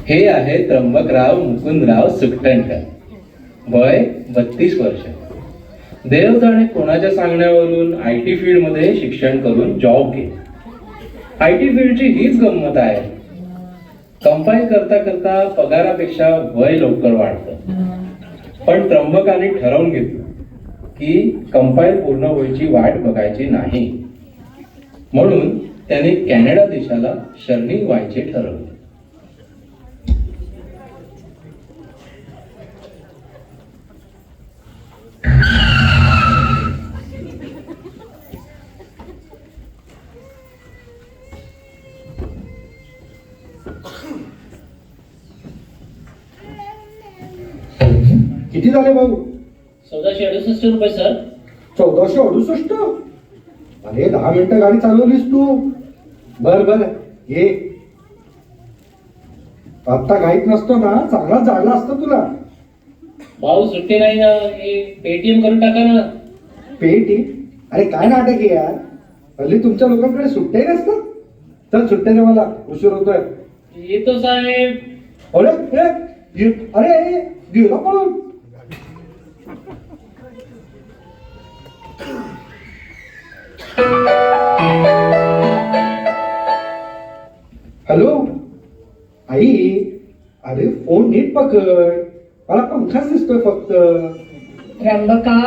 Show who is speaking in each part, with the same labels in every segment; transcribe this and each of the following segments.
Speaker 1: हे आहे त्र्यंबकराव मुकुंदराव सुकटणकर, वय 32 वर्ष. देव जाणे कोणाच्या सांगण्यावरून IT फील्डमध्ये शिक्षण करून जॉब घेत. IT फील्डची हीच गंमत आहे, कंपाईल करता करता पगारापेक्षा वय लवकर वाढतं. पण त्र्यंबकाने ठरवून घेतलं की कंपाईल पूर्ण व्हायची वाट बघायची नाही, म्हणून त्याने कॅनडा देशाला शरणी व्हायचे ठरवले.
Speaker 2: किती झाले भाऊ?
Speaker 3: 1468 रुपये सर.
Speaker 2: 1468? अरे 10 मिनिटं गाडी चालवलीस तू. बर बर ये. आता घाईत नसतो ना, चांगला जाडला असतो तुला.
Speaker 3: भाऊ सुट्टी नाही ना, हे पेटीएम करून टाका ना.
Speaker 2: पेटी? अरे काय नाटक आहे यार, हल्ली तुमच्या लोकांकडे सुट्ट्याही नसतात. चल सुट्ट्या दे मला, उशीर होतोय.
Speaker 3: येतो साहेब.
Speaker 2: अरे गेला पळून. हॅलो आई, अरे फोन नीट पकड, मला पंखाच दिसतोय फक्त.
Speaker 4: त्र्यंबका,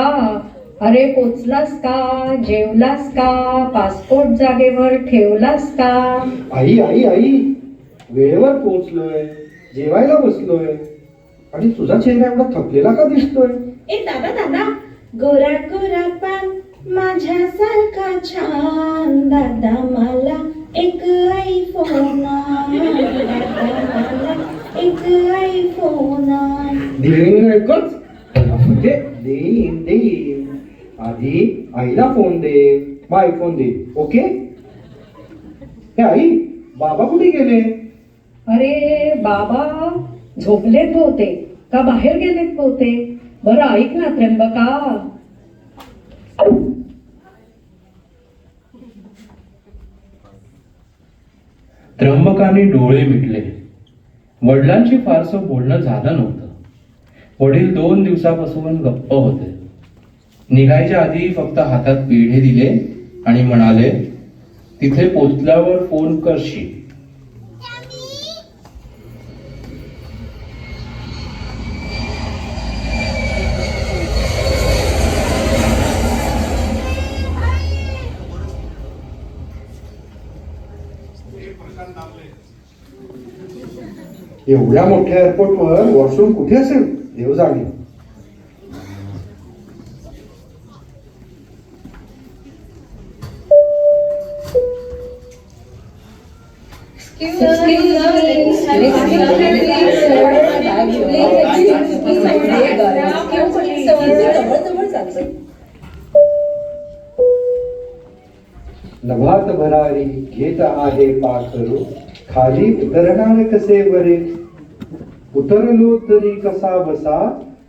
Speaker 4: अरे पोचलास का? जेवलास का? पासपोर्ट जागेवर ठेवलास का?
Speaker 2: आई आई आई, वेळेवर पोहोचलोय, जेवायला बसलोय, आणि तुझा चेहरा एवढा थकलेला का दिसतोय?
Speaker 5: ए दादा दादा, गोरा गोरा पान माझ्यासारखा छान, दादा मला एक आयफोन, एक आयफोन.
Speaker 2: देईन एकच, म्हणजे देईन देईन. आधी आईला फोन दे, मग आयफोन दे. ओके? हे आई, बाबा कुठे गेले?
Speaker 4: अरे बाबा झोपलेत होते का बाहेर गेलेत होते? बरं ऐक ना त्र्यंबका,
Speaker 1: त्र्यंबकाने डोळे मिटले. वडिलांशी फारसं बोलणं झालं नव्हतं. वडील 2 दिवसापासून गप्प होते. निघायच्या आधी फक्त हातात पेढे दिले आणि म्हणाले, तिथे पोचल्यावर फोन करशील.
Speaker 2: एवढ्या मोठ्या एअरपोर्टवर वॉशरूम कुठे असेल देव जाणे. नभात भरारी घेत आहे पाखरू, खाली उतरणार कसे बरे. उतरलो तरी कसा बसा,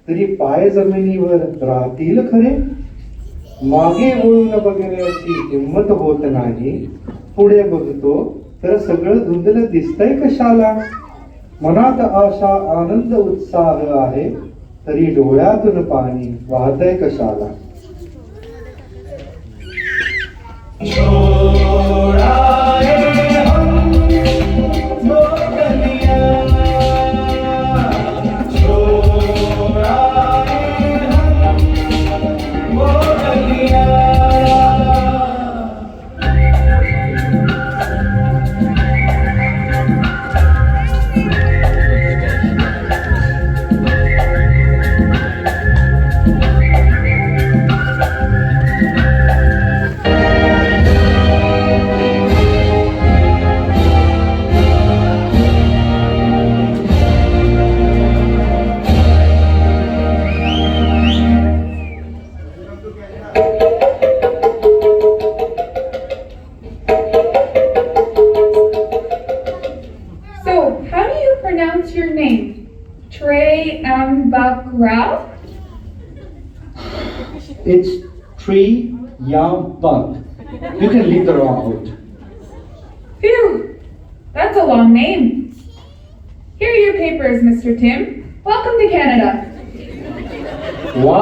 Speaker 2: तरी पाय जमिनीवर राहतील खरे. मागे वळून बघण्याची हिंमत होत नाही, पुढे बघतो तर सगळं धुंदलं दिसतंय कशाला. मनात आशा आनंद उत्साह आहे, तरी डोळ्यातून पाणी वाहतंय कशाला.
Speaker 6: Ralph?
Speaker 2: It's Tree Young Buck. You can leave the rock out.
Speaker 6: Phew, that's a long name. Here are your papers, Mr. Tim. Welcome to Canada.
Speaker 2: वा,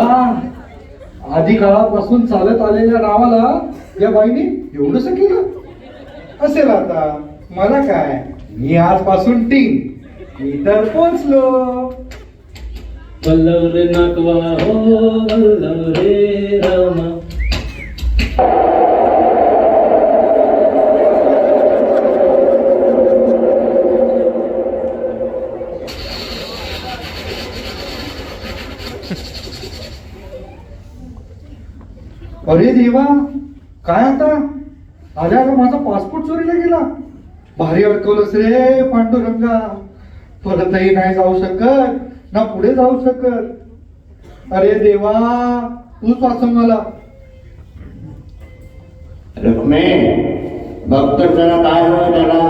Speaker 2: आधी काळापासून चालत आलेल्या नावाला या बाईने एवढंसं केलं असेल. आता मला काय, मी आजपासून टीम, मी तर पोचलो.
Speaker 1: वल्लव रे नागवा हो वल्लव रे रामा.
Speaker 2: अरे देवा, काय आता आल्या का माझा पासपोर्ट चोरीला गेला. भारी अडकवलंस रे पांडुरंगा. परतही नाही जाऊ शकत ना पुढे जाऊ शकत. अरे देवा, तूच वाचव मला.
Speaker 7: रखमे बघतो जरा काय होय त्याला.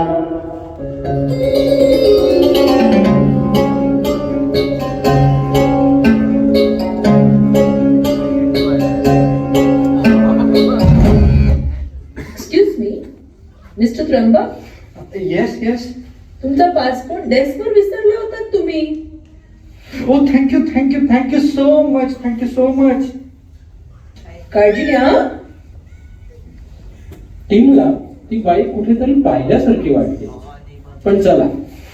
Speaker 8: Excuse me mister Trimbak,
Speaker 2: yes yes.
Speaker 8: तुमचा पासपोर्ट डेस्कवर विसरले होतात तुम्ही.
Speaker 2: Oh thank you thank you thank you so much, thank you so much.
Speaker 8: काळजी घ्या.
Speaker 1: टीमला ती बाई कुठेतरी पाहिल्यासारखी वाटते. पण चला,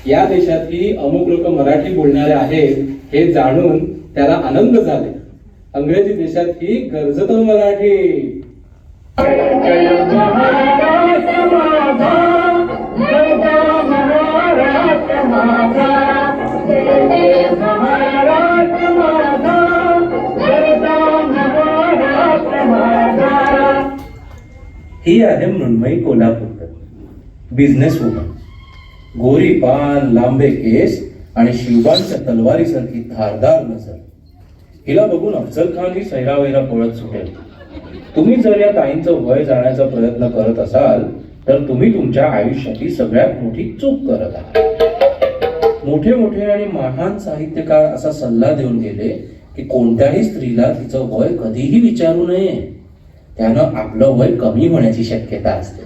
Speaker 1: या देशातही अमुक लोक मराठी बोलणारे आहेत हे जाणून त्याला आनंद झाले. अंग्रेजी देशात ही गरजतो मराठी. ही आहे मृण्मयी कोल्हापूरकर, बिझनेस वुमन. गोरी पान, लांबे केस आणि शिवबांच्या तलवारीसारखी धारदार नजर. हिला बघून अफजल खान ही सैरावैरा पळत सुटेल. तुम्ही जर या ताईंचं वय जाण्याचा प्रयत्न करत असाल तर तुम्ही तुमच्या आयुष्याची सगळ्यात मोठी चूक करत आहात. मोठे मोठे आणि महान साहित्यकार असा सल्ला देऊन गेले की कोणत्याही स्त्रीला तिचं वय कधीही विचारू नये. त्यानं आपलं वय कमी होण्याची शक्यता असते.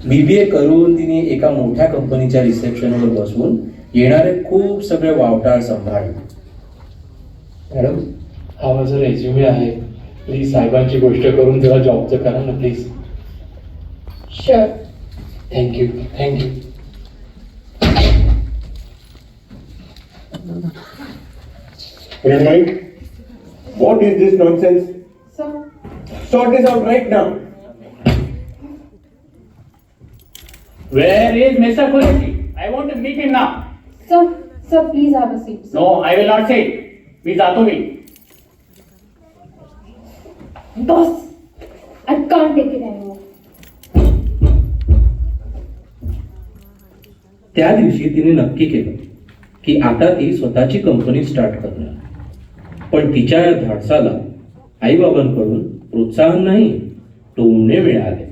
Speaker 1: BBA करून तिने एका मोठ्या कंपनीच्या रिसेप्शनवर बसून येणारे खूप सगळे वावटाळ सांभाळले. मॅडम, हा माझा रेझ्युमे आहे. प्लीज साहेबांची गोष्ट करून जरा जॉबचं करा ना प्लीज.
Speaker 8: शुअर.
Speaker 1: Thank you thank you.
Speaker 7: Mृण्मयी, what is this nonsense?
Speaker 6: So,
Speaker 7: Sort this out right now.
Speaker 3: Where is Mr. Qureshi? I want to meet him now.
Speaker 6: sir, please have a seat.
Speaker 3: No, I will not sit. मी जातो मी.
Speaker 6: Boss, I can't take it anymore.
Speaker 1: त्या दिवशी तिने नक्की केलं की आता ती स्वतःची कंपनी स्टार्ट करणार. पण तिच्या या धाडसाला आईबाबांकडून प्रोत्साहन नाही, टोमणे मिळाले.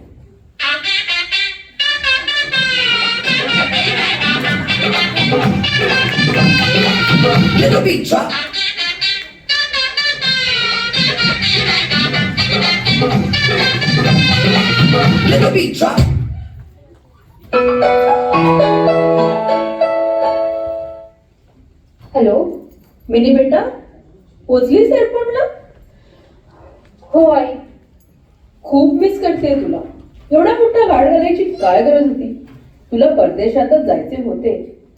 Speaker 8: हॅलो मिनी बेटा, पोचलीस एअरपोर्टला?
Speaker 6: हो आई.
Speaker 8: खूप मिस करते तुला. एवढा मोठा गाड घालायची काय गरज होती? तुला परदेशातच जायचे होते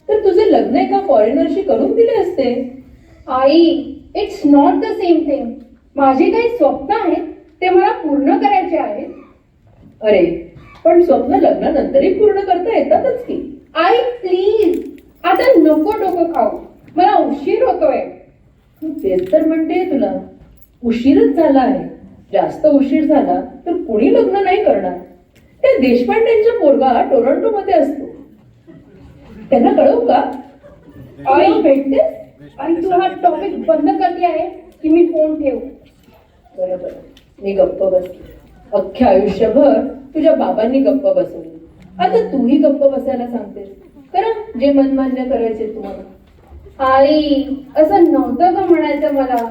Speaker 8: तर तुझे लग्न एका फॉरेनरशी करून दिले असते.
Speaker 6: आई, it's not the same thing. माझी काही स्वप्न आहेत ते मला पूर्ण करायचे आहेत.
Speaker 8: अरे पण स्वप्न लग्नानंतरही पूर्ण करता येतातच की.
Speaker 6: आई प्लीज, आता नको डोकं खाऊ. मला उशीर होतोय.
Speaker 8: तू तेच तर म्हणते तुला. उशीरच झाला आहे. जास्त उशीर झाला तर कुणी लग्न नाही करणार. त्या देशपांडेंचा पोरगा टोरंटो मध्ये असतो. त्यांना कळवू का?
Speaker 6: आई
Speaker 8: भेटते.
Speaker 6: आई, तू हा टॉपिक बंद करते आहे की मी फोन ठेवू?
Speaker 8: बरोबर, मी गप्प बसली. अख्ख्या आयुष्यभर तुझ्या बाबांनी गप्प बसवली. आता तूही गप्प बसायला सांगतेस. करा जे मनमान्य करायचे तुम्हाला.
Speaker 6: आई, असं नव्हतं का म्हणायचं मला.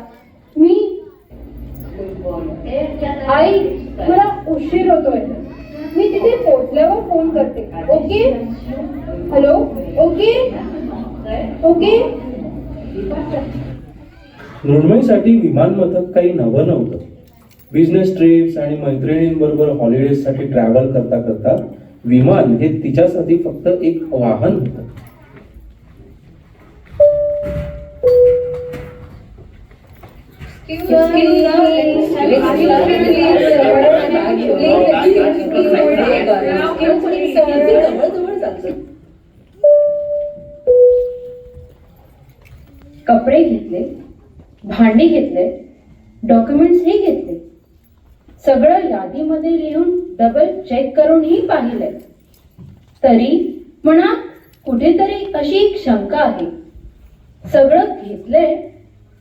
Speaker 6: आई, मला उशीर होतोय. मी तिथे पोहोचल्यावर फोन करते. ओके? हॅलो? ओके? ओके.
Speaker 1: मृण्मयीसाठी विमानमथक काही नवं नव्हतं. बिझनेस ट्रिप्स आणि मैत्रिणींबरोबर हॉलिडेजसाठी ट्रॅव्हल करता करता विमान हे तिच्यासाठी फक्त एक वाहन होतं.
Speaker 6: कपडे घेतले, भांडी घेतले, डॉक्युमेंट्स हे घेतले, सगळं यादीमध्ये लिहून डबल चेक करूनही पाहिलंय. तरी मनात कुठेतरी अशी एक शंका आहे, सगळं घेतलंय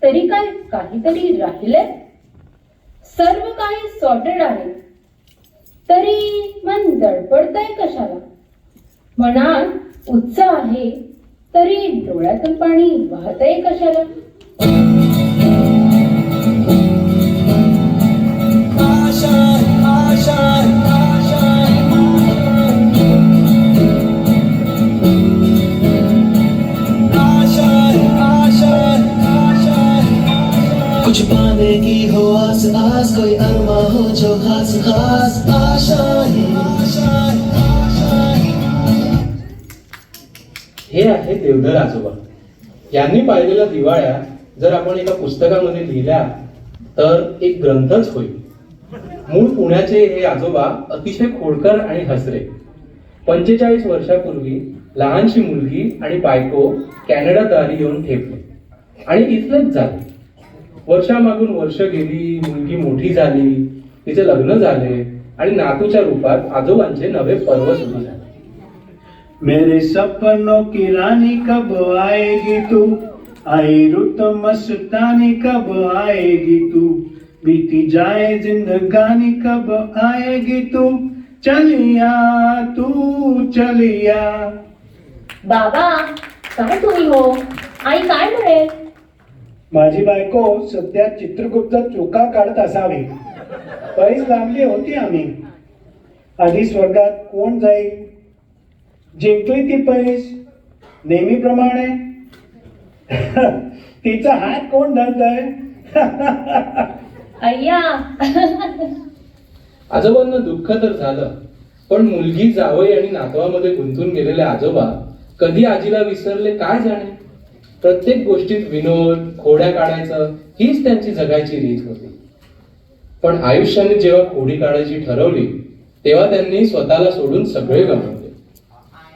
Speaker 6: तरी काय काहीतरी राहिलंय. सर्व काही सॉर्टेड आहे तरी मन दडपडतंय कशाला. मनात उत्साह आहे तरी डोळ्यातून पाणी वाहतंय कशाला.
Speaker 9: कुछ पाने की हो आस आस, कोई अरमा हो जो खास खास.
Speaker 1: हे आहे देवधर आजोबा. यांनी पाहिलेल्या दिवाळ्या जर आपण एका पुस्तकामध्ये लिहिल्या तर एक ग्रंथच होईल. मूळ पुण्याचे हे आजोबा अतिशय खोडकर आणि हसरे. 45 वर्षापूर्वी लहानशी मुलगी आणि बायको कॅनडाद्वारी येऊन ठेपले आणि इथलेच झाले. वर्षामागून वर्ष गेली, मुलगी मोठी झाली, तिचे लग्न झाले आणि नातूच्या रूपात आजोबांचे नवे पर्व सुरू झाले.
Speaker 10: मेरे सपनों की रानी कब आएगी तू, आई रुत मस्तानी कब आएगी तू, बीती जाए जिंदगानी कब आएगी तू, चलिया तू चलिया.
Speaker 6: बाबा काय तुम्ही हो, आई काय म्हणेल.
Speaker 10: माझी बायको सध्या चित्रगुप्त चोका काढत असावी. पैस लावली होती आम्ही. आधी स्वर्गात कोण जाईल. जिंकली ती पैस नेहमीप्रमाणे. तिचा हात कोण धरतय.
Speaker 6: अय्या.
Speaker 1: आजोबांना दुःख तर झालं, पण मुलगी, जावई आणि नातवामध्ये गुंतून गेलेले आजोबा कधी आजीला विसरले काय जाणे. प्रत्येक गोष्टीत विनोद, खोड्या काढायचं हीच त्यांची जगायची रीत होती. पण आयुष्याने जेव्हा खोडी काढायची ठरवली तेव्हा त्यांनी स्वतःला सोडून सगळे गमावले.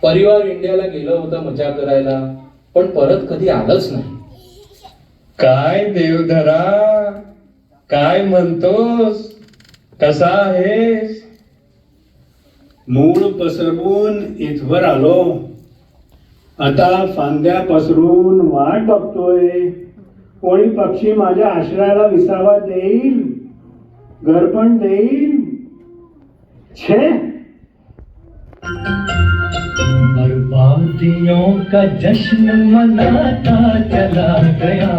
Speaker 1: परिवार इंडियाला गेलं होतं मजा करायला, पण परत कधी आलंच नाही.
Speaker 10: काय देवधरा, काय म्हणतोस, कसा आहेस. मूळ पसरवून इथवर आलो. आता फांद्या पसरून वाट बघतोय. कोणी पक्षी माझ्या आश्रयाला विसावा देईल, घर पण देईल. छे. बर्बादियों का जश्न मनाता चला गया,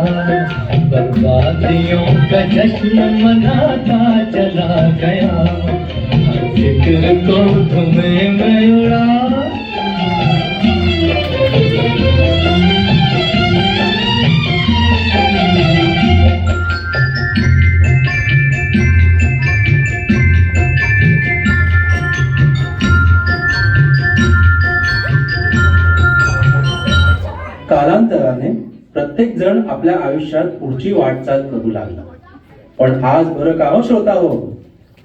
Speaker 10: बर्बादियों का जश्न मनाता चला गया, हर फिक्र को धुएं में उड़ा.
Speaker 1: कालांतराने प्रत्येक जण आपल्या आयुष्यात पुढची वाटचाल करू लागला. पण आज बरं का हो श्रोता हो,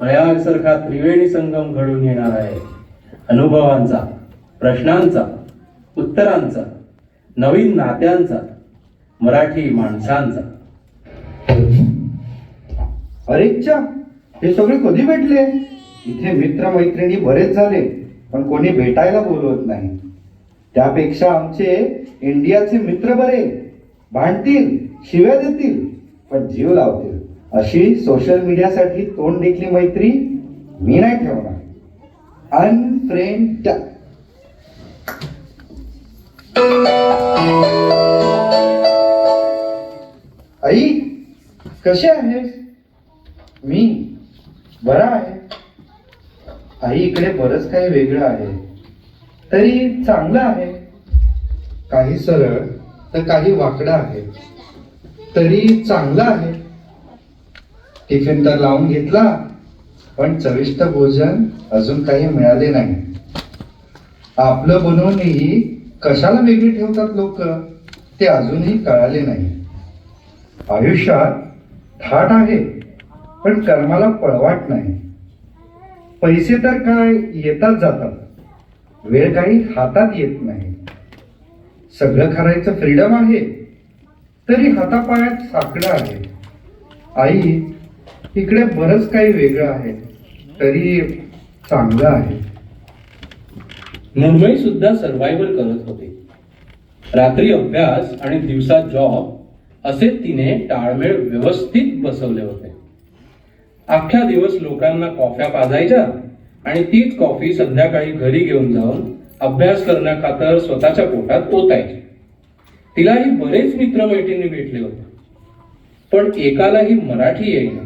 Speaker 1: प्रयागसारखा त्रिवेणी संगम घडून येणार आहे. अनुभवांचा, प्रश्नांचा, उत्तरांचा, नवीन नात्यांचा, मराठी माणसांचा.
Speaker 2: अरेच्या, हे सगळे कधी भेटले. इथे मित्रमैत्रिणी बरेच झाले, पण कोणी भेटायला बोलवत नाही. त्यापेक्षा आमचे इंडियाचे मित्र बरे. भांडतील, शिव्या देतील, पण जीव लावतील. अशी सोशल मीडियासाठी तोंड देखली मैत्री मी नाही ठेवणार. अनफ्रेंड. आई कशी आहेस. मी बरा आहे. आई इकडे बरंच काही वेगळं आहे, तरी चांगलं आहे. काही सरळ तर काही वाकडं आहे, तरी चांगला आहे. टिफिन तर लावून घेतला, पण चविष्ट भोजन अजून काही मिळाले नाही. आपलं बनवूनही कशाला वेगळी ठेवतात लोक, ते अजूनही कळाले नाही. आयुष्यात थाट आहे, पण कर्माला पळवाट नाही. पैसे तर काय येतात जातात, वेळ काही हातात येत नाही. सगळं करायचं फ्रीडम आहे, तरी हातापायात साकडं आहे. आई, इकडे बरंच काही वेगळं आहे, तरी चांगलं आहे.
Speaker 1: मृण्मयी सुद्धा सर्व्हायव्हल करत होते. रात्री अभ्यास आणि दिवसा जॉब असे तिने ताळमेळ व्यवस्थित बसवले होते. अख्ख्या दिवस लोकांना कॉफ्या पाजायच्या आणि तीच कॉफी संध्याकाळी घरी घेऊन जाऊन अभ्यास करण्याखातर स्वतःच्या पोटात ओतायची. तिलाही बरेच मित्रमैत्रिणी भेटले होते, पण एकालाही मराठी येईना.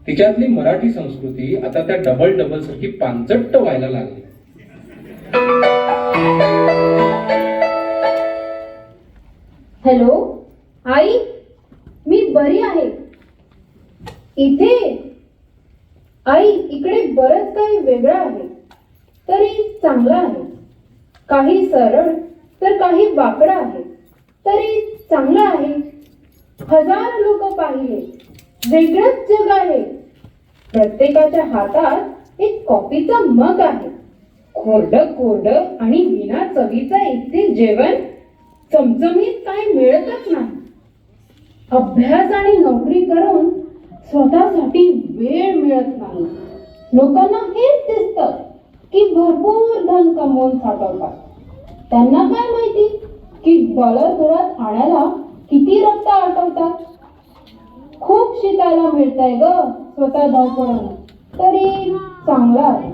Speaker 1: तिच्यातली मराठी संस्कृती आता त्या डबल सारखी पांचट्ट व्हायला लागली.
Speaker 6: हॅलो आई, मी बरी आहे. इथे आई, इकडे बरंच काही वेगळं आहे, तरी चांगलं आहे. काही सरळ तर काही वाकडं आहे, तरी चांगलं आहे. हजार लोक पाहिले, वेगळंच जग आहे. प्रत्येकाच्या हातात एक कॉफीचा मग आहे. कोरडं आणि विना चवीचं इथे जेवण चमचमीत काही मिळतच नाही. अभ्यास आणि नोकरी करून स्वतःसाठी वेळ मिळत नाही. लोकांना हेच दिसतं की भरपूर धन कमवून साठवतात. त्यांना काय माहिती की डॉलर घरात आणायला किती रक्त आटवतात. खूप शिकायला मिळतंय ग स्वतः धावपळून, तरी चांगलं आहे.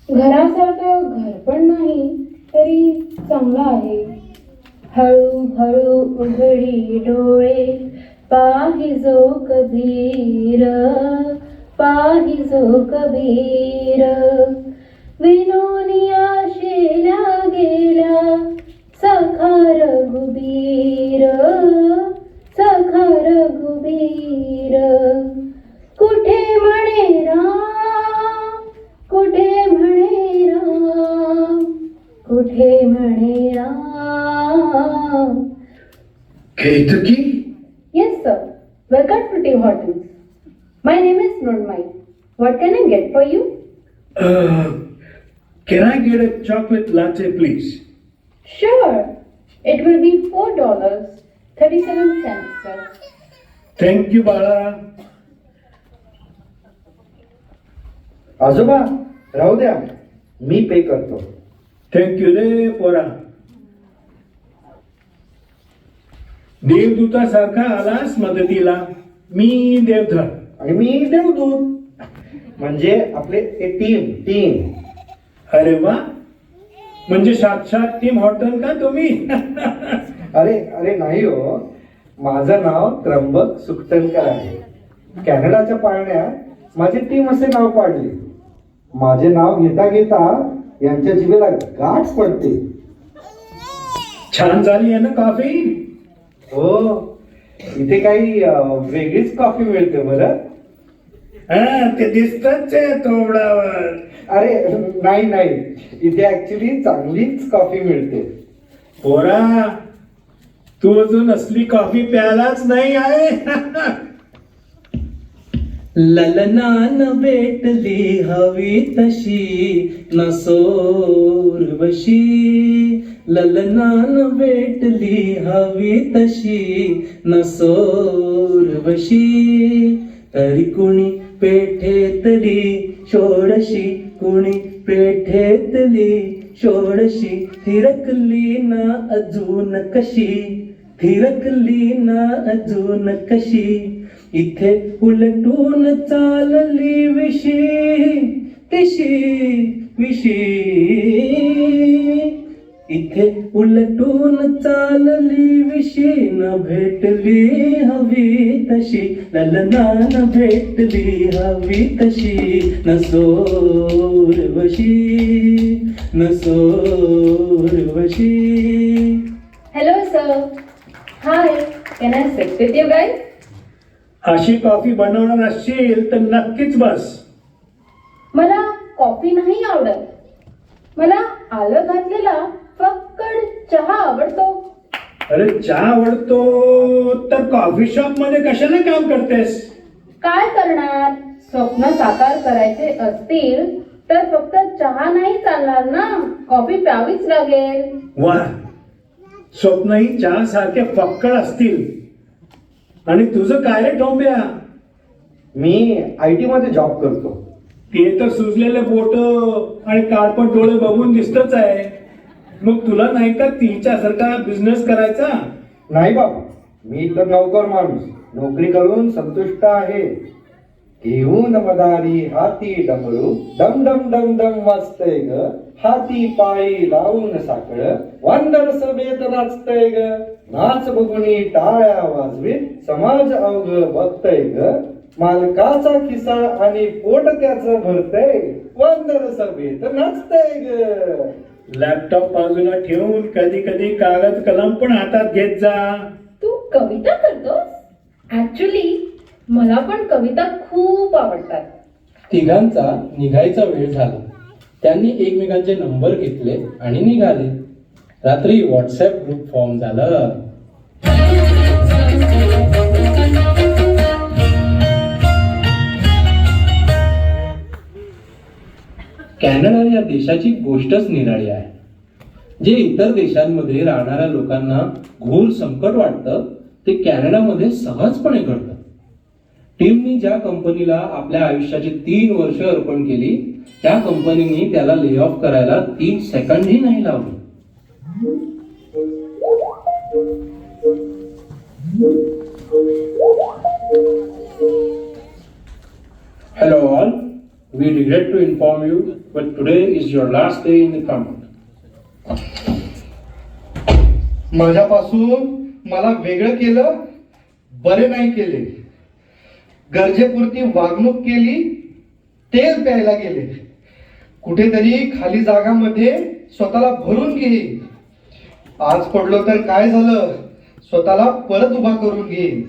Speaker 6: घरासारखं घर पण नाही, तरी चांगलं आहे. हळूहळू उघडी डोळे, पाहिजो कबीर, पाहिजो कबीर. विनोनिया शेल्या गेला सखा रघुबीर, सखा रघुबीर. कुठे म्हणे राम, कुठे म्हणे राम, कुठे म्हणे Ram.
Speaker 2: Ketaki?
Speaker 6: Yes, sir. Welcome to Tea Hotels. My name is Mrunmayee. What can I get for you?
Speaker 10: Can I get a chocolate latte, please?
Speaker 6: Sure. It will be $4.37, sir.
Speaker 10: Thank you, बाळा.
Speaker 2: आजोबा, राहू द्या, मी पे करतो.
Speaker 10: Thank you रे पोरा. देवदूतासारखा आलास मदतीला. मी देवधर.
Speaker 2: आणि मी देवदूत. म्हणजे आपले टीम.
Speaker 10: अरे वा, म्हणजे साक्षात टीम हॉटेल का तुम्ही?
Speaker 2: अरे नाही हो, माझं नाव त्र्यंबक सुखटणकर आहे. कॅनडाच्या पाळण्यात माझी टीम असे नाव पाडले. माझे नाव घेता घेता यांच्या जिभेला गाठ पडते.
Speaker 10: छान झाली आहे ना कॉफी?
Speaker 2: हो, इथे काही वेगळीच कॉफी मिळते बरं.
Speaker 10: हा, ते दिसतच आहे तोंडावर.
Speaker 2: अरे नाही, इथे ऍक्च्युली चांगलीच कॉफी मिळते.
Speaker 10: पोरा, तू अजून असली कॉफी प्यालाच नाही आहे.
Speaker 1: ललनान भेटली हवी तशी नसोर बशी. ललनान भेटली हवी तशी नसोर बशी. तरी कुणी पेठेतली षोडशी, कुणी पेठेतली षोडशी. थिरकली ना अजून कशी, थिरकली ना अजून कशी. इथे उलटून चालली विशी तिशी विशी. इथे उलटून चालली विशी
Speaker 10: न भेटली हवी तशी, ललना न भेटली हवी तशी, नसोर वशी, नसोर वशी.
Speaker 6: Hello sir. High, can I sit with you guys?
Speaker 10: अशी कॉफी बनवणार असशील तर नक्कीच बस.
Speaker 6: मला कॉफी नाही आवडत. मला आलं घातलेला फक्कड चहा आवडतो.
Speaker 10: अरे चहा आवडतो तर कॉफी शॉप मध्ये कशाला काम करतेस?
Speaker 6: काय करणार? स्वप्न साकार करायचे असतील तर फक्त चहा नाही चालणार ना, कॉफी प्यावीच लागेल.
Speaker 10: वा, स्वप्नही चहा सारखे फक्कड असतील. आणि तुझं काय रे डोंब्या?
Speaker 2: मी IT मध्ये जॉब करतो.
Speaker 10: ते तर सुजलेले बोट आणि काळपट डोळे बघून दिसतच आहे. मग तुला नाही का तिच्यासारखा बिझनेस करायचा?
Speaker 2: नाही बाबा, मी तर नौकर माणूस, नोकरी करून संतुष्ट आहे. घेऊन मदारी हाती डमरू, डम डम डम डम वाजतय ग, हाती पायी लावून साकळ, वांदर सभेत नाचतय ग, नाच बघुनी टाळ्या वाजवीत, समाज अवघ बघतय ग, मालकाचा खिसा आणि पोट त्याचं भरतय, वांदर सभेत नाचतय ग.
Speaker 10: लॅपटॉप बाजूला ठेवून कधी कधी कागद कलम पण हातात घेत जा.
Speaker 6: तू कविता करतोस? ऍक्च्युली मला पण कविता खूप आवडतात.
Speaker 1: तिघांचा निघायचा वेळ झाला. त्यांनी एकमेकांचे नंबर घेतले आणि निघाले. रात्री व्हॉट्सअप ग्रुप फॉर्म झालं. कॅनडा या देशाची गोष्टच निराळी आहे. जे इतर देशांमध्ये राहणाऱ्या लोकांना घोर संकट वाटतं ते कॅनडामध्ये सहजपणे घडतं. टीमनी ज्या कंपनीला आपल्या आयुष्याची 3 वर्ष अर्पण केली त्या कंपनीने त्याला ले ऑफ करायला 3 सेकंडही नाही लावले. Hello all, we regret to inform you but today is your last day in the company.
Speaker 2: माझ्यापासून मला वेगळं केलं, बरे नाही केले. गरजेपुरती वागणूक केली, तेल प्यायला गेले. कुठेतरी खाली जागामध्ये स्वतःला भरून घेईन. आज पडलो तर काय झालं, स्वतःला परत उभा करून घेईन.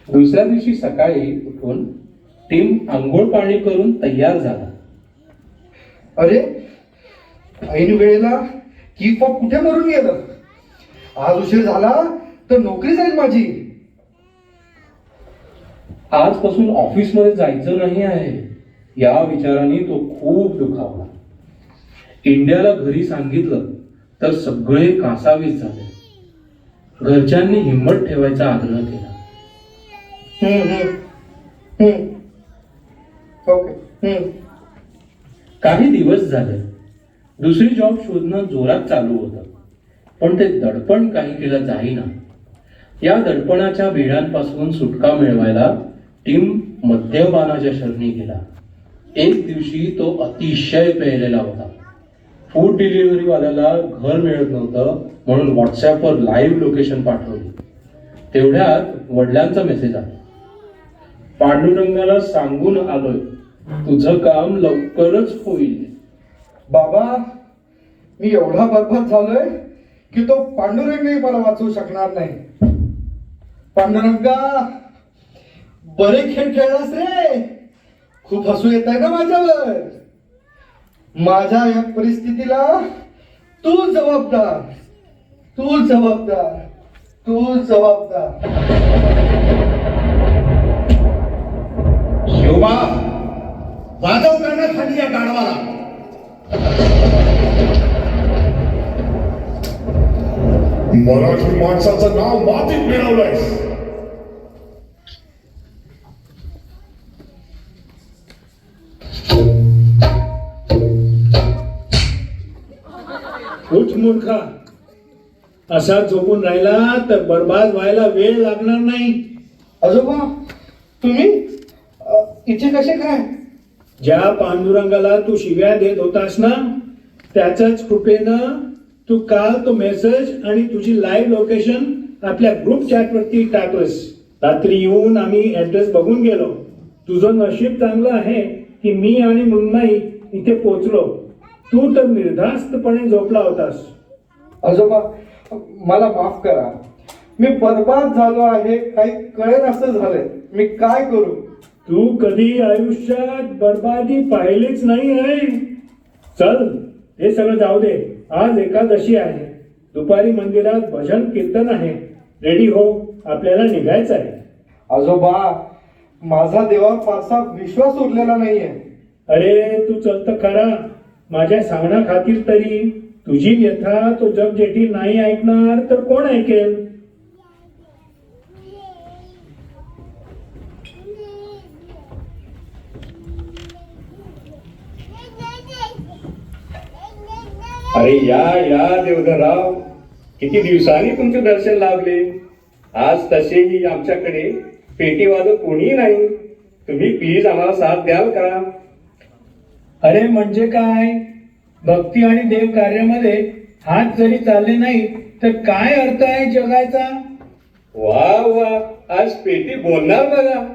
Speaker 1: दुसऱ्या दिवशी सकाळी उठून टीम आंघोळ पाणी करून तयार झाला.
Speaker 2: अरे, ऐन वेळेला की फॉक कुठे मरून गेलं. आज उशीर झाला तर नोकरी जाईल माझी.
Speaker 1: आजपासून ऑफिसमध्ये जायचं नाही आहे या विचाराने तो खूप दुखावला. इंडियाला घरी सांगितलं तर सगळे कासावीस झाले. घरच्यांनी हिंमत ठेवायचा आग्रह केला.
Speaker 2: ओके.
Speaker 1: काही दिवस झाले. दुसरी जॉब शोधणं जोरात चालू होतं, पण ते दडपण काही केलं जाईना. या दडपणाच्या बिळांपासून सुटका मिळवायला टीम मद्यपानाच्या शरणी गेला. एक दिवशी तो अतिशय पेलेला होता. फूड डिलिव्हरी वाल्याला घर मिळत नव्हतं म्हणून व्हॉट्सअपवर लाईव्ह लोकेशन पाठवली. तेवढ्यात वडिलांचा मेसेज आला. पांडुरंगाला सांगून आलोय, तुझं काम लवकरच होईल.
Speaker 2: बाबा, मी एवढा बरबाद झालोय की तो पांडुरंगही मला वाचवू शकणार नाही. पांडुरंगा, बरे खेळ खेळलास रे. खूप हसू येत आहे ना माझ्यावर. माझ्या या परिस्थितीला तू जबाबदार, तू जबाबदार, तू जबाबदार.
Speaker 7: शिवबा, वाजव करणं खाली या गाढवाला.
Speaker 11: मराठी माणसाचं नाव मातीत मिळवलंयस.
Speaker 10: उठ मूर्खा, असा झोपून राहिला तर बर्बाद व्हायला वेळ लागणार नाही.
Speaker 2: आजोबा, तुम्ही इथे कसे काय?
Speaker 10: ज्या पांडुरंगाला तू शिव्या देत होतास ना, त्याच्याच कृपेनं तू काल तो मेसेज आणि तुझी लाईव्ह लोकेशन आपल्या ग्रुप चॅटवरती टाकलंस. रात्री येऊन आम्ही ऍड्रेस बघून गेलो. तुझं नशीब चांगलं आहे की मी आणि मृण्मयी इथे पोचलो. तू तर निर्धास्तपणे झोपला होतास.
Speaker 2: आजोबा, मला माफ करा. मी बर्बाद झालो आहे. काही कळेल असं झालंय. मी काय करू?
Speaker 10: तू कधी आयुष्यात बर्बादी पाहिलीच नाही आहे. चल, हे सगळं जाऊ दे. आज एकादशी आहे. दुपारी मंदिरात भजन कीर्तन आहे. रेडी हो, आपल्याला निघायचं आहे.
Speaker 2: आजोबा, माझा देवावर फारसा विश्वास उरलेला नाहीये.
Speaker 10: अरे तू चल तर खरा. माझ्या सांगण्या खातीर तरी. तुझी व्यथा तो जग जेठी नाही ऐकणार तर कोण ऐकेल?
Speaker 12: अरे या देवधरराव, किती दिवसांनी तुमचे दर्शन लाभले. आज तसेही आमच्याकडे पेटीवादक कोणी नाही. तुम्ही प्लीज आम्हाला साथ द्याल का?
Speaker 10: अरे म्हणजे काय? भक्ती आणि देव कार्यामध्ये हात जरी चालले नाही तर काय अर्थ आहे जगायचा?
Speaker 12: वा वा, आज पेटी बोलणार बघा.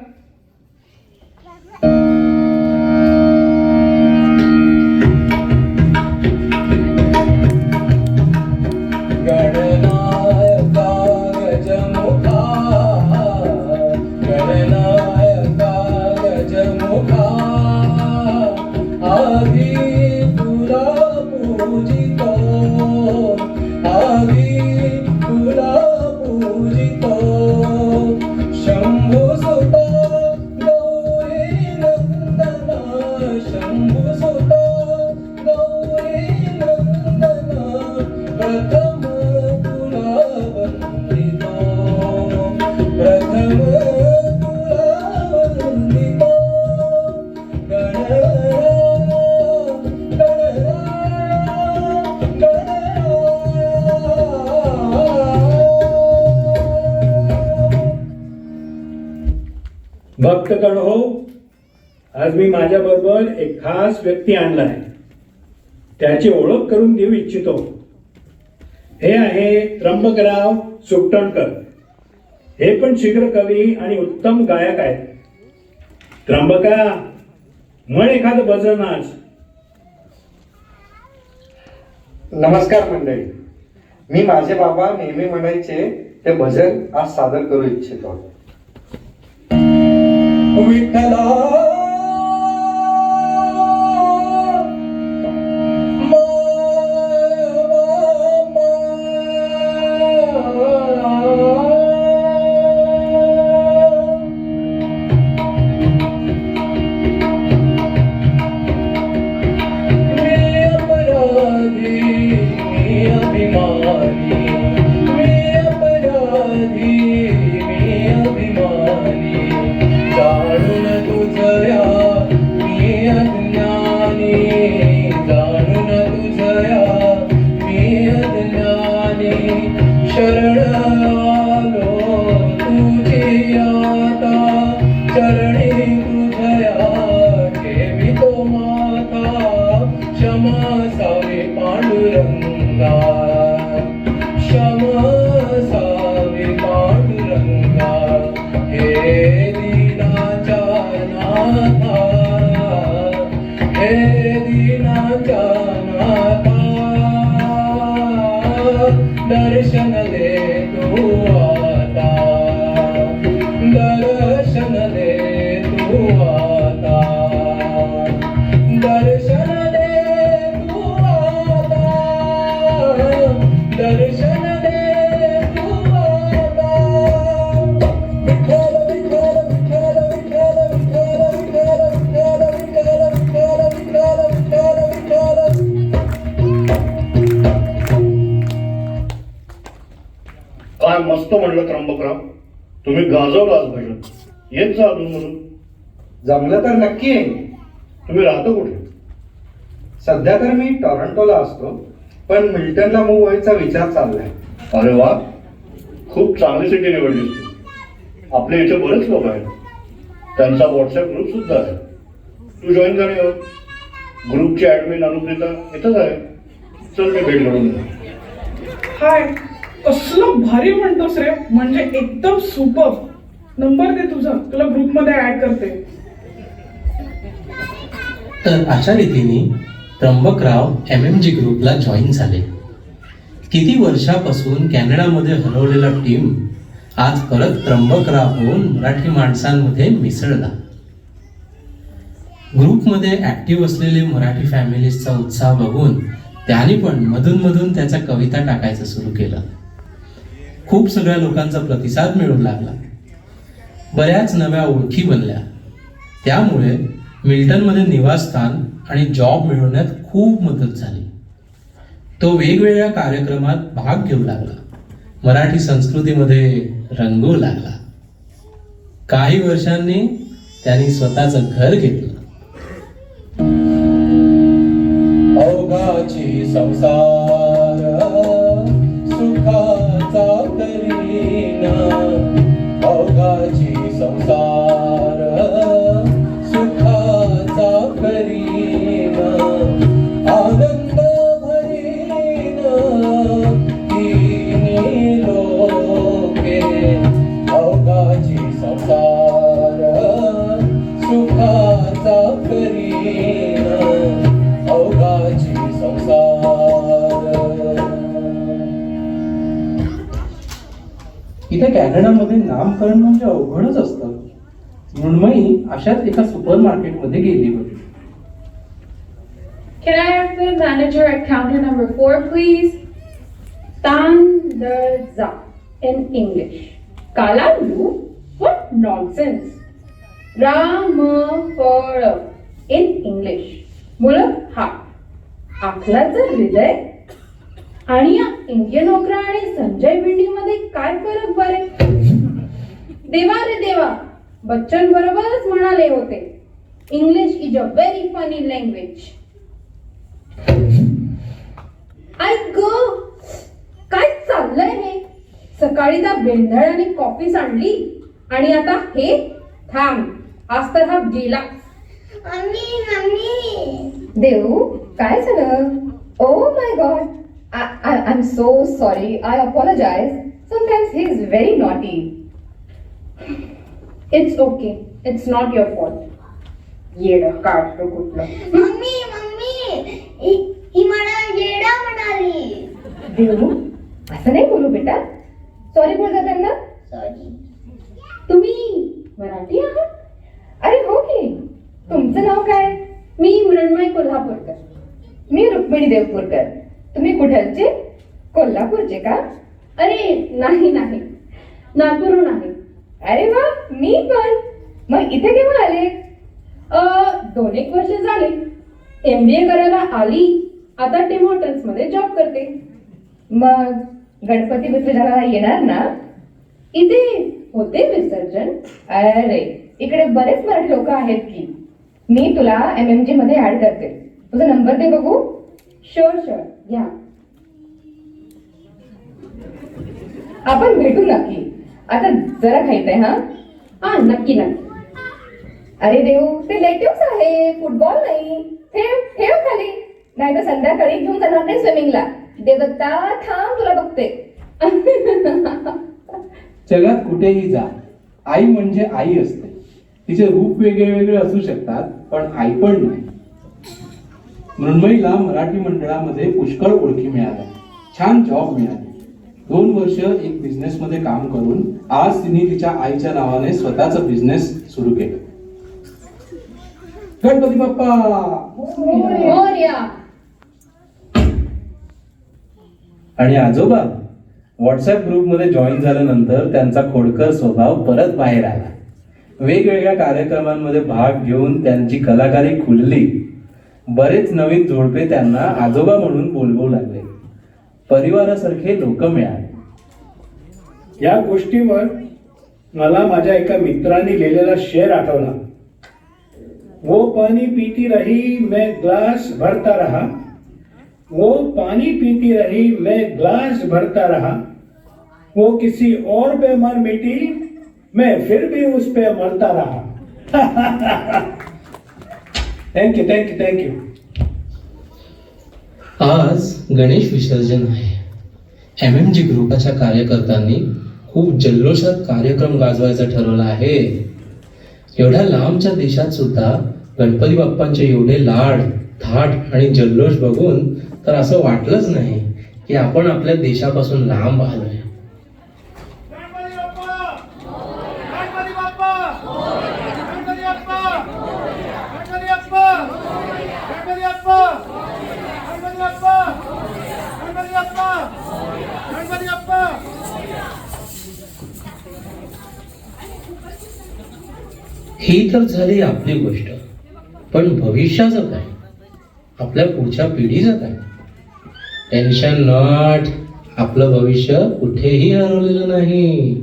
Speaker 10: भक्तगण हो, आज मी माझ्या बरोबर एक खास व्यक्ती आणला आहे. त्याची ओळख करून देऊ इच्छितो. हे आहे त्र्यंबकराव सुकटणकर. हे पण शीघ्र कवी आणि उत्तम गायक आहेत. त्र्यंबका, म्हण एखादं भजन आज.
Speaker 2: नमस्कार मंडळी. मी माझे बाबा नेहमी म्हणायचे ते भजन आज सादर करू इच्छितो.
Speaker 1: विठ्ठला दर्शन दे तू आता, दर्शन दे तू आता, दर्शन दे तू आता, दर्शन दे तू आता. विठ्ठल विठ्ठल विठ्ठल विठ्ठल विठ्ठल विठ्ठल विठ्ठल विठ्ठल विठ्ठल विठ्ठल विठ्ठल विठ्ठल.
Speaker 7: काय मस्त म्हणलं त्र्यंबकराव. तुम्ही गाजवलं आज भजन. येत जा अजून म्हणून.
Speaker 2: जमलं तर नक्की येईन.
Speaker 7: तुम्ही राहता कुठे?
Speaker 2: सध्या तर मी टोरंटोला असतो, पण मिल्टनला मूव्ह व्हायचा विचार चाललाय.
Speaker 7: अरे वा, खूप चांगली सिटी निवडली. आपल्या इथे बरेच लोक आहेत. त्यांचा व्हॉट्सअप ग्रुप सुद्धा आहे. तू जॉईन कर. ग्रुपची ऍडमिन अनुप्रिता इथंच आहे. चल मी भेट करून.
Speaker 5: हाय,
Speaker 13: कसलं भारी म्हणतोस रे, म्हणजे एकदम सुपर. नंबर दे तुझा, तुला ग्रुपमध्ये ऍड करते.
Speaker 1: तर अशा रीतीने त्र्यंबकराव MMG ग्रुपला जॉईन झाले. किती वर्षापासून कॅनडामध्ये हरवलेला टीम आज परत त्र्यंबकराव होऊन मराठी माणसांमध्ये मिसळला. ग्रुपमध्ये ऍक्टिव्ह असलेले मराठी फॅमिलीजचा उत्साह बघून त्यांनी पण मधून मधून त्याच्या कविता टाकायचं सुरू केलं. खूप सगळ्या लोकांचा प्रतिसाद मिळू लागला. बऱ्याच नव्या ओळखी बनल्या. त्यामुळे मिल्टनमध्ये निवासस्थान आणि जॉब मिळवण्यात खूप मदत झाली. तो वेगवेगळ्या कार्यक्रमात भाग घेऊ लागला. मराठी संस्कृतीमध्ये रंगू लागला. काही वर्षांनी त्यांनी स्वतःचं घर घेतलं. अवघाची संसार सुखाचा करीना, अवघाची संसार सुखाचा करीना, आनंद भरीना तिने लोके, अवघाची संसार सुखाचा करीना, अवघाची संसार. इथे कॅनडामध्ये नामकरण म्हणजे अवघडच असतं. मृण्मयी अशाच एका सुपर मार्केटमध्ये गेली होती.
Speaker 6: Can I have the manager at counter number 4, please? Tandarza in English. Kalandu? What nonsense. Ramapala in English. मुलं हा आखलाचं हृदय आणि या इंडियन ओकरा आणि संजय भिंडीमध्ये काय फरक बरे? देवा रे देवा, बच्चन बरोबरच म्हणाले होते, English is a very funny language. ऐक ग, काय चाललंय हे? सकाळी त्या बेंधळाने कॉफी सांडली आणि आता हे. थांब, आज तर हा गेला. देऊ, काय झालं? Oh my god, I am so sorry. I apologise. Sometimes he is very naughty. It's okay, it's not your fault. येडं काढतो कुठलं.
Speaker 5: मम्मी मम्मी, ही मला येडा म्हणाली.
Speaker 6: देऊ, असं नाही बोलू बेटा. सॉरी बोल जा त्यांना.
Speaker 5: सॉरी.
Speaker 6: तुम्ही मराठी आहात? अरे हो की. तुमचं नाव काय? मी मृण्मयी कोल्हापूरकर. मी रुक्मिणी देवपूरकर. तुम्ही कुठलचे? कोल्हापूरचे का? अरे नाही नाही, नागपूरहून आहे. अरे वा, मी पण. मग इथे केव्हा आले? 2-1 वर्ष झाले. MBA करायला आली. आता टीम हॉटेल्स मध्ये जॉब करते. मग गणपती विसर्जनाला येणार ना? इथे होते विसर्जन. अरे इकडे बरेच मराठी लोक आहेत की. मी तुला MMG मध्ये ऍड करते. तुझा नंबर दे बघू. शुअर शुअर, घ्या. आपण भेटू नक्की. आता जरा खायचंय. हा नक्की नक्की. अरे देऊ, ते लेटिव्स आहे, फुटबॉल नाही. ठेव ठेव खाली, नाही तर संध्याकाळी घेऊन जाणार नाही स्विमिंगला. देवदत्ता थांब, तुला बघते.
Speaker 1: जगात कुठेही जा, आई म्हणजे आई असते. तिचे रूप वेगळे वेगळे असू शकतात, पण आई पण नाही. मृण्मयीला मराठी मंडळामध्ये पुष्कळ ओळखी मिळाल्या. छान जॉब मिळाली. 2 वर्ष एक बिझनेस मध्ये काम करून आज तिने तिच्या आईच्या नावाने स्वतःचा बिझनेस सुरू केला. गणपती बाप्पा
Speaker 6: मोरया.
Speaker 1: आणि आजोबा व्हॉट्सअप ग्रुपमध्ये जॉईन झाल्यानंतर त्यांचा खोडकर स्वभाव परत बाहेर आला. वेगवेगळ्या कार्यक्रमांमध्ये भाग घेऊन त्यांची कलाकारी खुलली. बरेच नवीन जोडपे त्यांना आजोबा म्हणून बोलवू लागले. परिवारासारखे लोक मिळाले.
Speaker 10: या गोष्टीवर मला माझ्या एका मित्राने लिहिलेला शेर आठवला. वो पानी पीती रही मैं ग्लास भरता रहा, वो पानी पीती रही मैं ग्लास भरता रहा, वो किसी और पे मर मिटी मैं फिर भी उस पे मरता रहा. Thank you thank you thank you.
Speaker 1: आज गणेश विसर्जन आहे. MMG ग्रुपाच्या कार्यकर्त्यांनी खूप जल्लोषात कार्यक्रम गाजवायचा ठरवला आहे. एवढ्या लांबच्या देशात सुद्धा गणपती बाप्पांचे एवढे लाड, थाट आणि जल्लोष बघून तर असं वाटलंच नाही की आपण आपल्या देशापासून लांब आलोय. ही तर झाली आपली गोष्ट, पण भविष्याचं काय? आपल्या पुढच्या पिढीचं काय? टेन्शन नॉट, आपलं भविष्य कुठेही हरवलेलं नाही.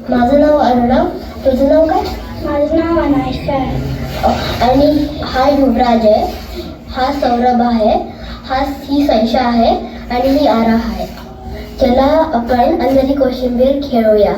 Speaker 5: माझं नाव अर्णव, तुझं नाव काय? माझं नाव अनायशा आहे. आणि हा युवराज आहे, हा सौरभ आहे, ही सैशा आहे आणि मी आरा आहे. चला आपण अंजली कोशिंबीर खेळूया.